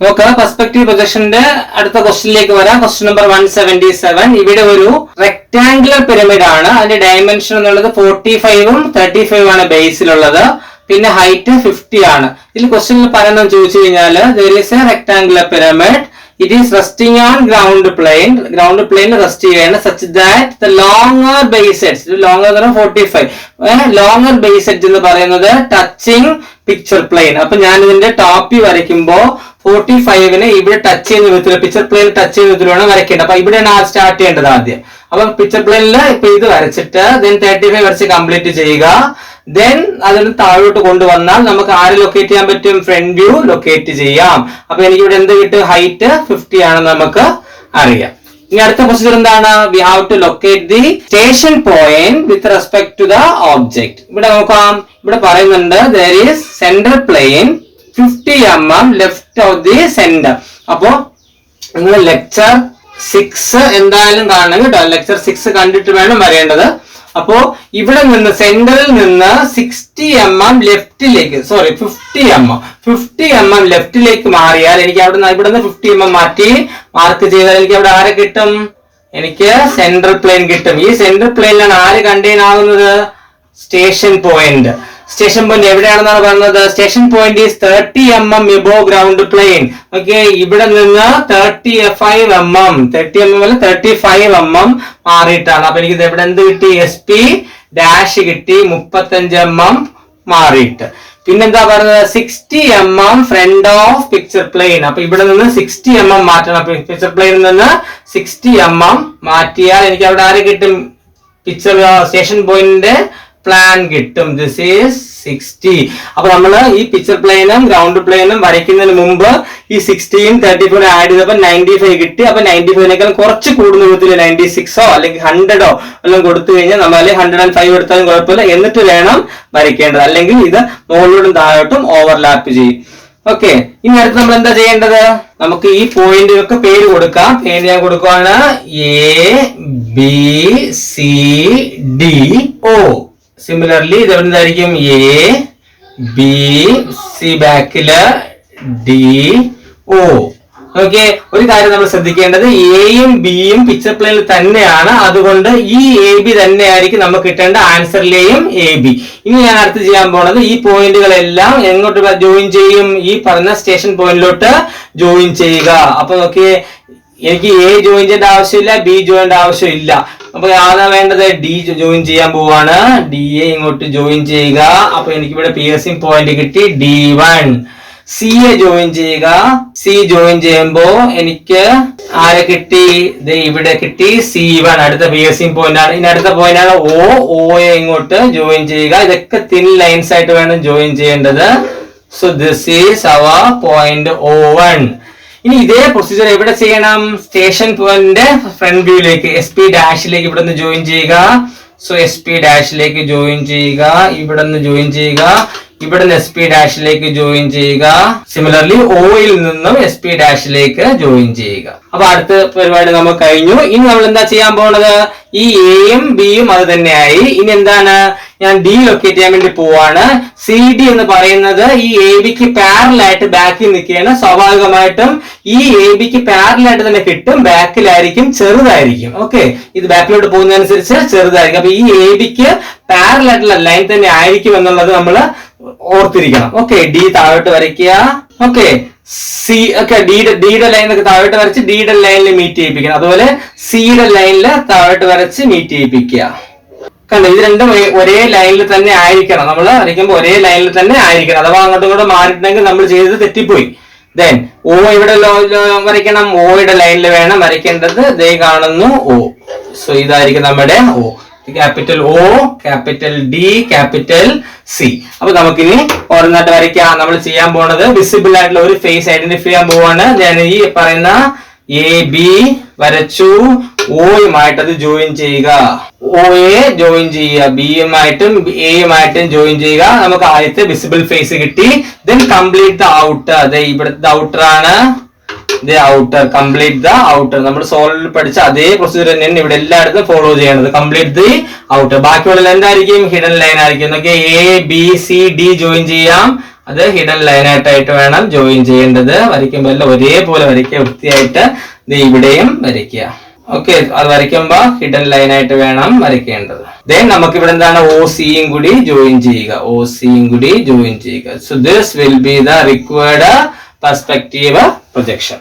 നമുക്ക് പെർസ്പെക്റ്റീവ് പ്രൊജക്ഷന്റെ അടുത്ത ക്വസ്റ്റ്യനിലേക്ക് വരാം. Question number 177. ഇവിടെ ഒരു റെക്ടാംഗുലർ പിരമിഡ് ആണ്. അതിന്റെ ഡയമെൻഷൻ എന്നുള്ളത് 45ഉം 35ഉം ആണ് ബേസിലുള്ളത്. പിന്നെ ഹൈറ്റ് 50 ആണ്. ഇതിൽ ക്വസ്റ്റ്യനിൽ പറയുന്നത് ചോദിച്ചു കഴിഞ്ഞാൽ there is a rectangular pyramid. It is resting on ground plane. Ground plane rest ചെയ്യാണ് such that the longer base edge, longer എന്ന് പറഞ്ഞാൽ 45, longer base edge എന്ന് പറയുന്നത് touching picture plane. അപ്പൊ ഞാൻ ഇതിന്റെ ടോപ്പിൽ വരയ്ക്കുമ്പോ 45നെ ഇവിടെ ടച്ച് ചെയ്യുന്ന വിധത്തിൽ, പിക്ചർ പ്ലെയിൻ ടച്ച് ചെയ്യുന്ന വിധത്തിലാണ് വരയ്ക്കേണ്ടത്. അപ്പൊ ഇവിടെയാണ് സ്റ്റാർട്ട് ചെയ്യേണ്ടത് ആദ്യം. അപ്പൊ പിക്ചർ പ്ലെയിനിൽ ഇപ്പൊ ഇത് വരച്ചിട്ട് then 35 വരച്ച് കംപ്ലീറ്റ് ചെയ്യുക. ദെൻ അതിന് താഴോട്ട് കൊണ്ടുവന്നാൽ നമുക്ക് ആര് ലൊക്കേറ്റ് ചെയ്യാൻ പറ്റും? ഫ്രണ്ട് വ്യൂ ലൊക്കേറ്റ് ചെയ്യാം. അപ്പൊ എനിക്ക് ഇവിടെ എന്ത് കിട്ടും? ഹൈറ്റ് 50 ആണെന്ന് നമുക്ക് അറിയാം. ഇനി അടുത്ത പ്രൊസീജിയർ എന്താണ്? We have to locate the station point with respect to the object. ഇവിടെ നോക്കാം, ഇവിടെ പറയുന്നുണ്ട് there is center plane 50 mm left of the center. അപ്പോ നിങ്ങൾ ലെക്ചർ 6 എന്തായാലും കാണണം കേട്ടോ. ലെക്ചർ 6 കണ്ടിട്ട് വേണം വരേണ്ടത്. അപ്പോ ഇവിടെ നിന്ന് സെന്ററിൽ നിന്ന് 60 mm ലെഫ്റ്റിലേക്ക്, 50 mm ലെഫ്റ്റിലേക്ക് മാറിയാൽ എനിക്ക് ഇവിടെ നിന്ന് 50 mm മാറ്റി മാർക്ക് ചെയ്താൽ എനിക്ക് അവിടെ ആരെ കിട്ടും? എനിക്ക് സെൻട്രൽ പ്ലെയിൻ കിട്ടും. ഈ സെൻട്രൽ പ്ലെയിനിലാണ് ആര് കണ്ടെയ്ൻ ആകുന്നത്? Station point. സ്റ്റേഷൻ പോയിന്റ് എവിടെയാണെന്നാണ് പറയുന്നത്? Station point is 30 mm above ground plain. Okay, ഇവിടെ നിന്ന് 35 mm മാറിയിട്ടാണ്. അപ്പൊ എനിക്ക് ഇവിടെ എന്ത് കിട്ടി? SP ഡാഷ് കിട്ടി 35 mm മാറിയിട്ട്. പിന്നെന്താ പറയുന്നത്? 60 mm front of picture plane. അപ്പൊ ഇവിടെ നിന്ന് 60 mm മാറ്റണം. അപ്പൊ പിക്ചർ പ്ലെയിനിൽ നിന്ന് 60 mm മാറ്റിയാൽ എനിക്ക് അവിടെ ആരെ കിട്ടും? പിക്ചർ സ്റ്റേഷൻ പോയിന്റിന്റെ പ്ലാൻ കിട്ടും. This is 60. അപ്പൊ നമ്മള് ഈ പിക്ചർ പ്ലെയിനും ഗ്രൗണ്ട് പ്ലെയിനും വരയ്ക്കുന്നതിന് മുമ്പ് ഈ 60യും 35 ആഡ് ചെയ്തപ്പോ 95 കിട്ടി. അപ്പൊ 95നേക്കാൾ കുറച്ച് കൂടുന്ന വിധത്തിൽ 96ഓ അല്ലെങ്കിൽ 100ഓ എല്ലാം കൊടുത്തു കഴിഞ്ഞാൽ നമ്മൾ 105 എടുത്താലും കുഴപ്പമില്ല. എന്നിട്ട് വേണം വരയ്ക്കേണ്ടത്, അല്ലെങ്കിൽ ഇത് മുകളിലോട്ടും താഴോട്ടും ഓവർലാപ്പ് ചെയ്യും. ഓക്കെ, ഇനി അടുത്ത് നമ്മൾ എന്താ ചെയ്യേണ്ടത്? നമുക്ക് ഈ പോയിന്റുകൾക്ക് പേര് കൊടുക്കാം. പേര് ഞാൻ കൊടുക്കുവാണ് ABCDO. സിമിലർലി ഇത് എന്തായിരിക്കും? ABC ബാക്കില് DO. ഓക്കെ, ഒരു കാര്യം നമ്മൾ ശ്രദ്ധിക്കേണ്ടത് എയും ബിയും പിക്ചർ പ്ലെയിനിൽ തന്നെയാണ്. അതുകൊണ്ട് ഈ AB തന്നെ ആയിരിക്കും നമുക്ക് കിട്ടേണ്ട ആൻസറിലെയും AB. ഇനി ഞാൻ അടുത്ത് ചെയ്യാൻ പോണത് ഈ പോയിന്റുകളെല്ലാം എങ്ങോട്ട് ജോയിൻ ചെയ്യും? ഈ പറഞ്ഞ സ്റ്റേഷൻ പോയിന്റിലോട്ട് ജോയിൻ ചെയ്യുക. അപ്പൊ നോക്കിയേ, എനിക്ക് A ജോയിൻ ചെയ്യേണ്ട ആവശ്യമില്ല, B ജോയിൻ ചെയ്യേണ്ട ആവശ്യമില്ല. അപ്പൊ ആദ്യം വേണ്ടത് D ജോയിൻ ചെയ്യാൻ പോവാണ്. DA ഇങ്ങോട്ട് ജോയിൻ ചെയ്യുക. അപ്പൊ എനിക്ക് ഇവിടെ പിയേഴ്സിംഗ് പോയിന്റ് കിട്ടി D1. C ജോയിൻ ചെയ്യുക. C ജോയിൻ ചെയ്യുമ്പോ എനിക്ക് ആരെ കിട്ടി? ഇവിടെ കിട്ടി C1. അടുത്ത പിയേഴ്സിംഗ് പോയിന്റ് ആണ്. ഇനി അടുത്ത പോയിന്റ് ആണ് O ഇങ്ങോട്ട് ജോയിൻ ചെയ്യുക. ഇതൊക്കെ തിൻ ലൈൻസ് ആയിട്ട് വേണം ജോയിൻ ചെയ്യേണ്ടത്. So this is our point O1. ഇനി ഇതേ പ്രൊസീജിയർ എവിടെ ചെയ്യണം? സ്റ്റേഷൻ പോയിന്റിന്റെ ഫ്രണ്ട് വ്യൂയിലേക്ക് SP ഡാഷിലേക്ക് ഇവിടെ നിന്ന് ജോയിൻ ചെയ്യുക. സോ SP ഡാഷിലേക്ക് ജോയിൻ ചെയ്യുക. ഇവിടെ നിന്ന് ജോയിൻ ചെയ്യുക. ഇവിടെ നിന്ന് SP ഡാഷിലേക്ക് ജോയിൻ ചെയ്യുക. സിമിലർലി Oയിൽ നിന്നും SP ഡാഷിലേക്ക് ജോയിൻ ചെയ്യുക. അപ്പൊ അടുത്ത പരിപാടി നമുക്ക് കഴിഞ്ഞു. ഇനി നമ്മൾ എന്താ ചെയ്യാൻ പോകുന്നത്? ഈ എയും ബിയും അത് തന്നെയായി. ഇനി എന്താണ്? ഞാൻ D ലൊക്കേറ്റ് ചെയ്യാൻ വേണ്ടി പോവാണ്. CD എന്ന് പറയുന്നത് ഈ ABക്ക് പാരലായിട്ട് ബാക്കിൽ നിൽക്കുകയാണ്. സ്വാഭാവികമായിട്ടും ഈ ABക്ക് പാരലായിട്ട് തന്നെ കിട്ടും. ബാക്കിലായിരിക്കും, ചെറുതായിരിക്കും. ഓക്കെ, ഇത് ബാക്കിലോട്ട് പോകുന്നതനുസരിച്ച് ചെറുതായിരിക്കും. അപ്പൊ ഈ ABക്ക് പാരലായിട്ടുള്ള ലൈൻ തന്നെ ആയിരിക്കും എന്നുള്ളത് നമ്മൾ ഓർത്തിരിക്കണം. ഓക്കെ, D താഴോട്ട് വരയ്ക്കുക. ഓക്കെ, ഡിയുടെ ലൈനൊക്കെ താഴോട്ട് വരച്ച് ഡിയുടെ ലൈനിൽ മീറ്റ് ചെയ്യിപ്പിക്കണം. അതുപോലെ സിയുടെ ലൈനിൽ താഴോട്ട് വരച്ച് മീറ്റ് ചെയ്യിപ്പിക്കുക. കണ്ടോ, ഇത് രണ്ടും ഒരേ ലൈനിൽ തന്നെ ആയിരിക്കണം. നമ്മൾ വരയ്ക്കുമ്പോൾ ഒരേ ലൈനിൽ തന്നെ ആയിരിക്കണം. അഥവാ അങ്ങോട്ടും ഇങ്ങോട്ടും മാറിയിട്ടുണ്ടെങ്കിൽ നമ്മൾ ചെയ്തത് തെറ്റിപ്പോയി. ദെൻ O ഇവിടെ വരയ്ക്കണം. Oയുടെ ലൈനിൽ വേണം വരയ്ക്കേണ്ടത്. ദേ കാണുന്നു O. സോ ഇതായിരിക്കും നമ്മുടെ O. Capital O, capital D, capital C. അപ്പൊ നമുക്കിനി ഓരോന്നായിട്ട് വരയ്ക്കാം. നമ്മൾ ചെയ്യാൻ പോണത് വിസിബിൾ ആയിട്ടുള്ള ഒരു ഫേസ് ഐഡന്റിഫൈ ചെയ്യാൻ പോവാണ്. ഞാൻ ഈ പറയുന്ന AB വരച്ചു. Oയുമായിട്ട് അത് ജോയിൻ ചെയ്യുക. Oയെ ജോയിൻ ചെയ്യുക. Bയുമായിട്ടും Aയുമായിട്ടും ജോയിൻ ചെയ്യുക. നമുക്ക് ആദ്യത്തെ വിസിബിൾ ഫേസ് കിട്ടി. Then complete the outer. ഇവിടുത്തെ ഔട്ടർ ആണ്. Outer, complete the outer. നമ്മൾ സോളിൽ പഠിച്ച അതേ പ്രൊസീജിയർ തന്നെയാണ് ഇവിടെ എല്ലായിടത്തും ഫോളോ ചെയ്യേണ്ടത്. Complete the outer. ബാക്കിയുള്ള എന്തായിരിക്കും? ഹിഡൻ ലൈൻ ആയിരിക്കും. ഓക്കെ, ABCD ജോയിൻ ചെയ്യാം. അത് ഹിഡൻ ലൈനായിട്ടായിട്ട് വേണം ജോയിൻ ചെയ്യേണ്ടത്. വരയ്ക്കുമ്പോൾ എല്ലാം ഒരേപോലെ വരയ്ക്കുക, വൃത്തിയായിട്ട് ഇവിടെയും വരയ്ക്കുക. ഓക്കെ, അത് വരയ്ക്കുമ്പോ ഹിഡൻ ലൈനായിട്ട് വേണം വരയ്ക്കേണ്ടത്. ദെൻ നമുക്ക് ഇവിടെ എന്താണ് OCയും കൂടി ജോയിൻ ചെയ്യുക, OCയും കൂടി ജോയിൻ ചെയ്യുക. So this will be the required perspective projection.